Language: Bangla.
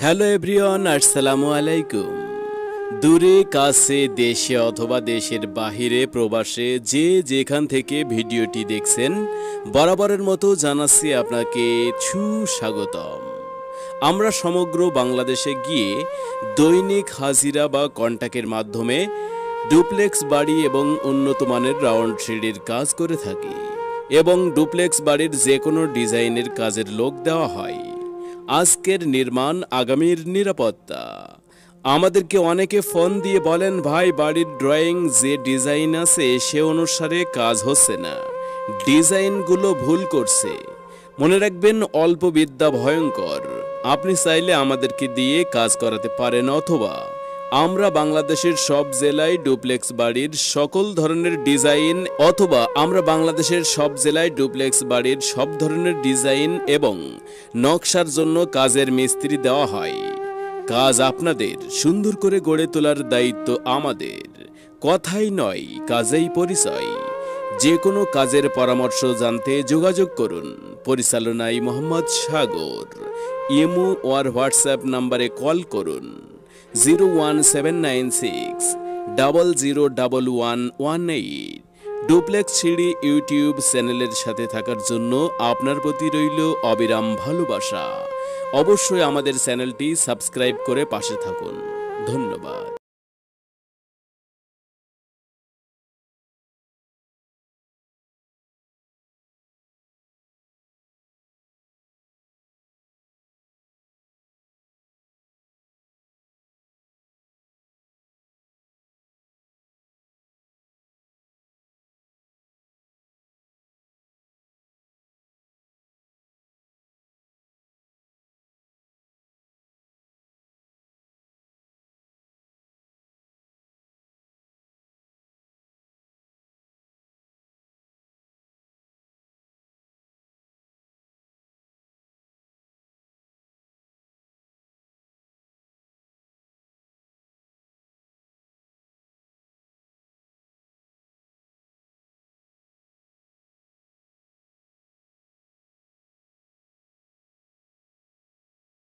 হ্যালো এভরিওয়ান, আসসালামু আলাইকুম। দূরে কাছে, দেশে অথবা দেশের বাহিরে, প্রবাসে যে যেখান থেকে ভিডিওটি দেখছেন, বরাবরের মতো জানাচ্ছি আপনাকে সুস্বাগতম। আমরা সমগ্র বাংলাদেশে গিয়ে দৈনিক হাজিরা বা কন্ট্রাক্টের মাধ্যমে ডুপ্লেক্স বাড়ি এবং উন্নত মানের রাউন্ড সিঁড়ির কাজ করে থাকি এবং ডুপ্লেক্স বাড়ির যে কোনো ডিজাইনের কাজের লোক দেওয়া হয়। আজকের নির্মাণ, আগামীর নিরাপত্তা। আমাদেরকে অনেকে ফোন দিয়ে বলেন, ভাই বাড়ির ড্রয়িং যে ডিজাইন আছে সে অনুসারে কাজ হচ্ছে না, ডিজাইনগুলো ভুল করছে। মনে রাখবেন, অল্প বিদ্যা ভয়ঙ্কর। আপনি চাইলে আমাদেরকে দিয়ে কাজ করাতে পারেন, অথবা আমরা বাংলাদেশের সব জেলায় ডুপ্লেক্স বাড়ির সকল ধরনের ডিজাইন সব ধরনের ডিজাইন এবং নকশার জন্য কাজের মিস্ত্রি দেওয়া হয়। কাজ আপনাদের সুন্দর করে গড়ে তোলার দায়িত্ব আমাদের। কথাই নয়, কাজেই পরিচয়। যে কোনো কাজের পরামর্শ জানতে যোগাযোগ করুন পরিচালনায় মোহাম্মদ সাগর। ইমো ওর হোয়াটসঅ্যাপ নাম্বারে কল করুন 01796001118। ডুপ্লেক্স সিঁড়ি ইউটিউব চ্যানেলের সাথে থাকার জন্য আপনার প্রতি রইল অবিরাম ভালোবাসা। অবশ্যই আমাদের চ্যানেলটি সাবস্ক্রাইব করে পাশে থাকুন। ধন্যবাদ।